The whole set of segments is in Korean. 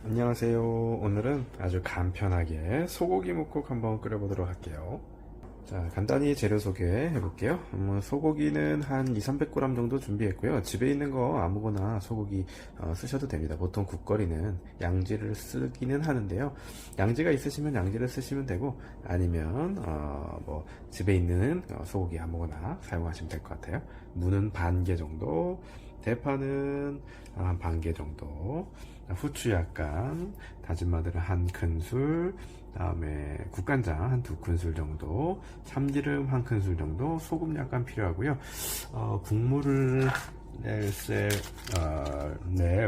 안녕하세요. 오늘은 아주 간편하게 소고기 묵국 한번 끓여보도록 할게요. 자, 간단히 재료 소개해 볼게요. 소고기는 한 200~300g 정도 준비했고요. 집에 있는 거 아무거나 소고기 쓰셔도 됩니다. 보통 국거리는 양지를 쓰기는 하는데요. 양지가 있으시면 양지를 쓰시면 되고, 아니면 뭐 집에 있는 소고기 아무거나 사용하시면 될 것 같아요. 무는 반 개 정도, 대파는 한 반 개 정도, 후추 약간, 다진 마늘은 한 큰술, 다음에 국간장 한 2큰술 정도, 참기름 한 큰술 정도, 소금 약간 필요하고요. 국물을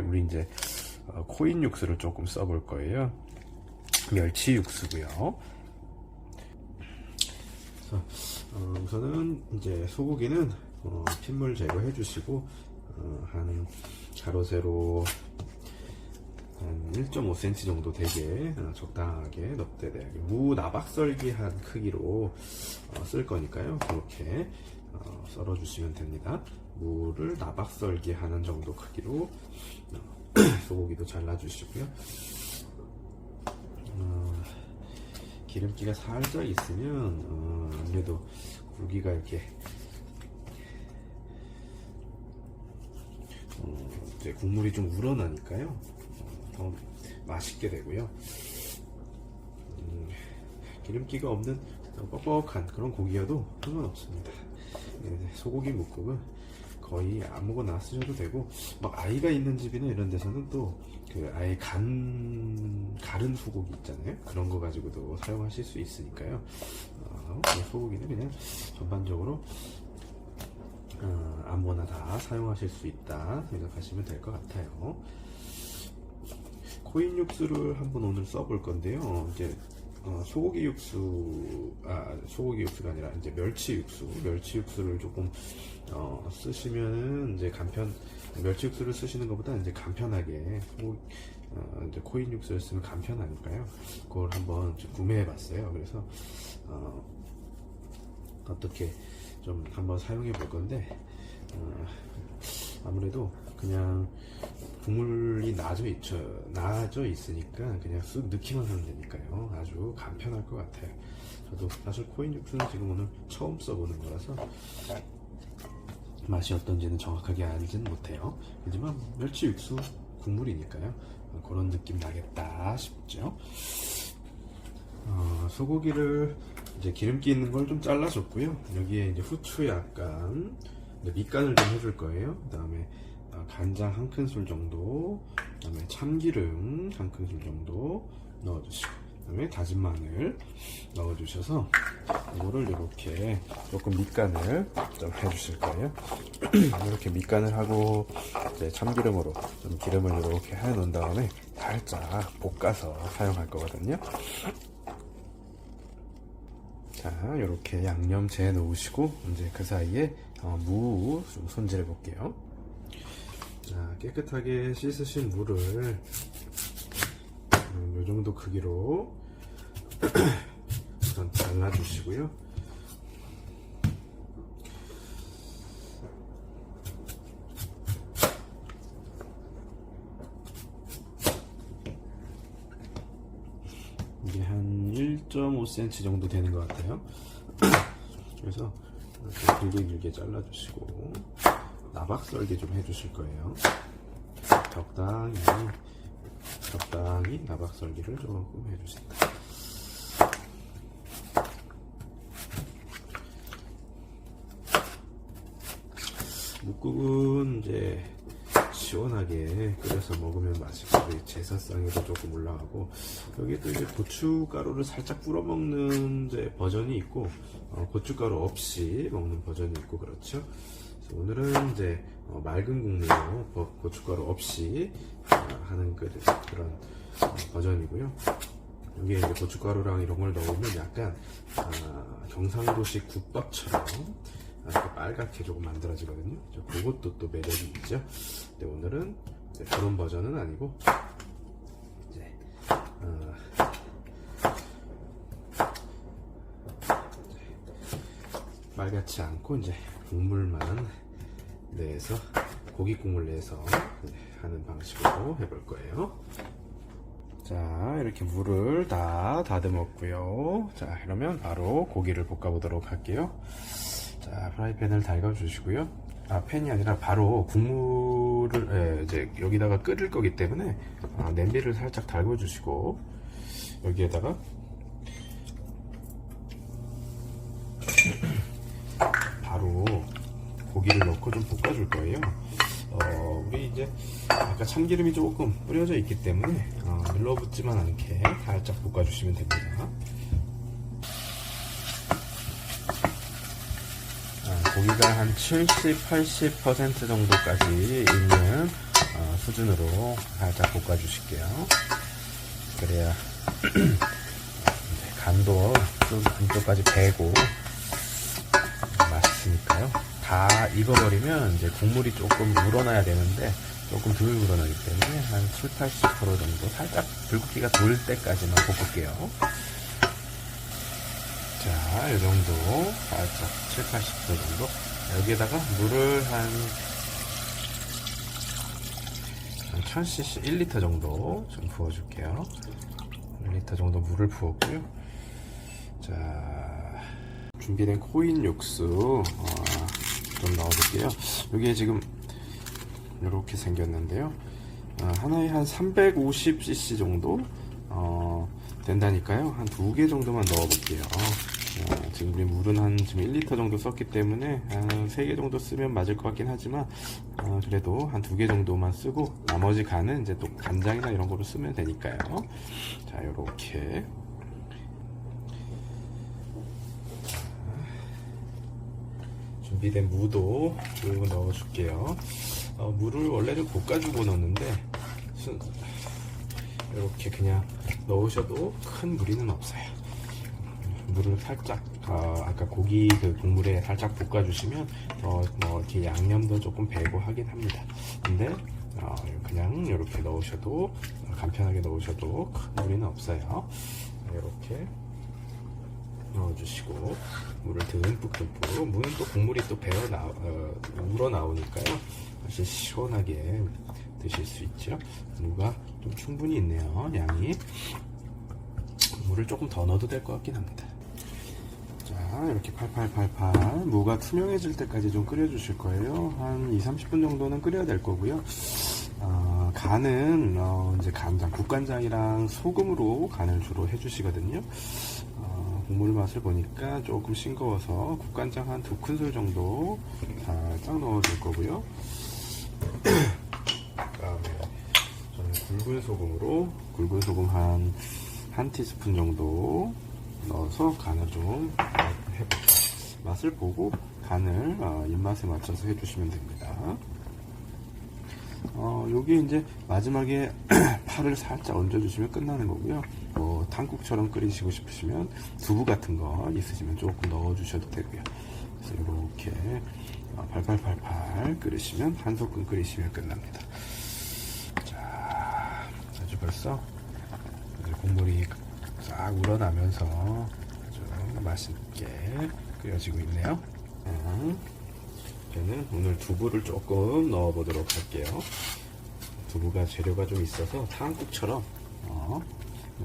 우리 이제 코인 육수를 조금 써볼 거예요. 멸치 육수고요. 우선은 이제 소고기는 핏물 제거해 주시고 한 가로 세로 한 1.5cm 정도 되게 적당하게 넙대대하게 무 나박썰기 한 크기로 쓸 거니까요. 그렇게 썰어 주시면 됩니다. 무를 나박썰기 하는 정도 크기로 소고기도 잘라 주시고요. 기름기가 살짝 있으면 아무래도 고기가 이렇게 이제 국물이 좀 우러나니까요. 더 맛있게 되고요. 기름기가 없는 뻑뻑한 그런 고기여도 상관없습니다. 소고기 묵국은 거의 아무거나 쓰셔도 되고, 막 아이가 있는 집이나 이런 데서는 또 그 아예 가른 소고기 있잖아요. 그런 거 가지고도 사용하실 수 있으니까요. 소고기는 그냥 전반적으로 아무거나 다 사용하실 수 있다 생각하시면 될 것 같아요. 코인 육수를 한번 오늘 써볼 건데요. 이제 소고기 육수가 아니라 이제 멸치 육수를 조금 쓰시면은 이제 멸치 육수를 쓰시는 것보다 이제 간편하게 이제 코인 육수를 쓰면 간편하니까요. 그걸 한번 구매해 봤어요. 그래서 어떻게 좀 한번 사용해 볼 건데, 아무래도 그냥 국물이 나져 있으니까 그냥 쓱 넣기만 하면 되니까요. 아주 간편할 것 같아요. 저도 사실 코인 육수는 지금 오늘 처음 써보는 거라서 맛이 어떤지는 정확하게 알지는 못해요. 하지만 멸치 육수 국물이니까요. 그런 느낌 나겠다 싶죠. 소고기를 이제 기름기 있는 걸 좀 잘라줬고요. 여기에 이제 후추 약간 밑간을 좀 해줄 거예요. 그 다음에 간장 한 큰술 정도, 그 다음에 참기름 한 큰술 정도 넣어주시고, 그 다음에 다진 마늘 넣어주셔서 이거를 이렇게 조금 밑간을 좀 해주실 거예요. 이렇게 밑간을 하고 이제 참기름으로 좀 기름을 이렇게 해 놓은 다음에 살짝 볶아서 사용할 거거든요. 자, 이렇게 양념 재 놓으시고 이제 그 사이에 무 좀 손질해 볼게요. 자, 깨끗하게 씻으신 무를 이 정도 크기로 우선 잘라 주시고요. 이게 한 1.5cm 정도 되는 것 같아요. 그래서 이렇게 길게 잘라 주시고 나박썰기 좀 해주실 거예요. 적당히 나박썰기를 조금 해주신다. 묵국은 이제 시원하게 끓여서 먹으면 맛있고 제사상에도 조금 올라가고, 여기 또 이제 고춧가루를 살짝 뿌려 먹는 이제 버전이 있고, 고춧가루 없이 먹는 버전이 있고, 그렇죠. 오늘은 이제 맑은 국물로 고춧가루 없이 하는 그런 버전이고요. 여기에 이제 고춧가루랑 이런 걸 넣으면 약간 경상도식 국밥처럼 이렇게 빨갛게 조금 만들어지거든요. 그것도 또 매력이 있죠. 근데 오늘은 이제 그런 버전은 아니고 이제 빨갛지 않고 이제 국물만 내서, 고기 국물 내서 하는 방식으로 해볼 거예요. 자, 이렇게 물을 다 다듬었고요. 자, 그러면 바로 고기를 볶아보도록 할게요. 자, 프라이팬을 달궈주시고요. 팬이 아니라 바로 국물을 이제 여기다가 끓일 거기 때문에 냄비를 살짝 달궈주시고 여기에다가 바로 고기를 넣고 좀 볶아줄 거예요. 우리 이제 아까 참기름이 조금 뿌려져 있기 때문에 눌러붙지만 않게 살짝 볶아주시면 됩니다. 고기가 한 70-80% 정도까지 익는 수준으로 살짝 볶아주실게요. 그래야 간도 좀 안쪽까지 배고 맛있으니까요. 다 익어버리면 이제 국물이 조금 우러나야 되는데 조금 덜 우러나기 때문에 한 70-80% 정도 살짝 불고기가 돌 때까지만 볶을게요. 자, 이 정도 살짝 70-80% 정도. 여기에다가 물을 한 1000cc 1리터 정도 좀 부어줄게요. 1리터 정도 물을 부었고요. 자, 준비된 코인 육수 좀 넣어볼게요. 여기에 지금 이렇게 생겼는데요. 하나에 한 350cc 정도 된다니까요. 한 2개 정도만 넣어볼게요. 지금 우리 물은 지금 1리터 정도 썼기 때문에 한 3개 정도 쓰면 맞을 것 같긴 하지만 그래도 한 2개 정도만 쓰고 나머지 간은 이제 또 간장이나 이런 거로 쓰면 되니까요. 자, 요렇게 준비된 무도 그리고 넣어줄게요. 물을 원래는 볶아주고 넣는데 이렇게 그냥 넣으셔도 큰 무리는 없어요. 물을 살짝 아까 고기 그 국물에 살짝 볶아주시면 뭐 이렇게 양념도 조금 배고 하긴 합니다. 근데 그냥 이렇게 넣으셔도 간편하게 넣으셔도 큰 무리는 없어요. 이렇게 넣어주시고 물을 듬뿍 무는 또 국물이 또 우러나오니까요 사실 시원하게 드실 수 있죠. 무가 좀 충분히 있네요. 양이. 물을 조금 더 넣어도 될 것 같긴 합니다. 자, 이렇게 팔팔팔팔 무가 투명해질 때까지 좀 끓여 주실 거예요. 한 2-30분 정도는 끓여야 될 거고요. 간은 이제 간장, 국간장이랑 소금으로 간을 주로 해주시거든요. 국물 맛을 보니까 조금 싱거워서 국간장 한 2큰술 정도 살짝 넣어줄 거고요. 그다음에 저는 굵은 소금 한 티스푼 정도 넣어서 간을 좀 해볼게요. 맛을 보고 간을 입맛에 맞춰서 해주시면 됩니다. 여기 이제 마지막에 파를 살짝 얹어주시면 끝나는 거고요. 뭐 탕국처럼 끓이시고 싶으시면 두부 같은 거 있으시면 조금 넣어주셔도 되고요. 그래서 이렇게 팔팔팔팔 끓이시면 한 소끔 끓이시면 끝납니다. 자, 아주 벌써 국물이 싹 우러나면서 아주 맛있게 끓여지고 있네요. 저는 오늘 두부를 조금 넣어 보도록 할게요. 두부가 재료가 좀 있어서 탕국처럼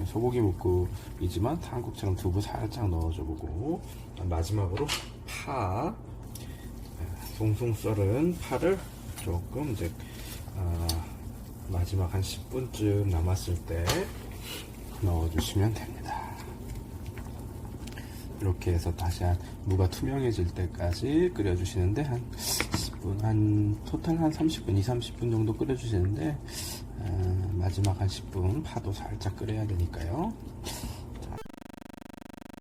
소고기 묵국이지만 탕국처럼 두부 살짝 넣어줘 보고 마지막으로 파 송송 썰은 파를 조금 이제 마지막 한 10분쯤 남았을 때 넣어주시면 됩니다. 이렇게 해서 다시 무가 투명해질 때까지 끓여주시는데 한 10분, 토탈 한 30분, 2-30분 정도 끓여주시는데 마지막 한 10분 파도 살짝 끓여야 되니까요.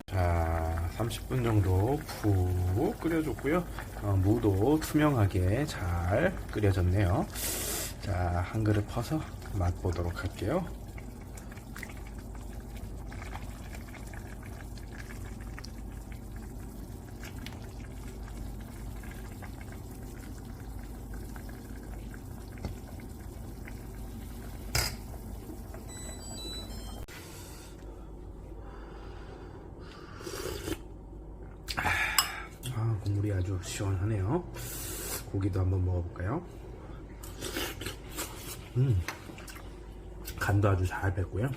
자, 30분 정도 푹 끓여줬고요. 무도 투명하게 잘 끓여졌네요. 자, 한 그릇 퍼서 맛보도록 할게요. 국물이 아주 시원하네요. 고기도 한번 먹어볼까요? 간도 아주 잘 뱄고요.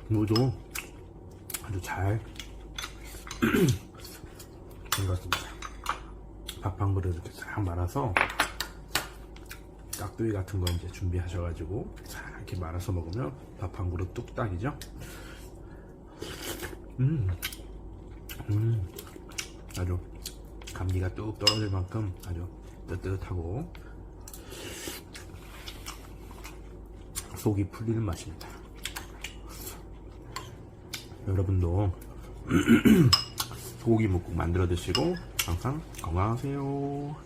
무도 아주 잘 익었습니다. 밥 한 그릇 이렇게 싹 말아서 깍두기 같은 거 이제 준비하셔가지고 싹 이렇게 말아서 먹으면 밥 한 그릇 뚝딱이죠. 아주 감기가 뚝 떨어질 만큼 아주 뜨뜻하고 속이 풀리는 맛입니다. 여러분도 소고기 묵국 만들어 드시고 항상 건강하세요.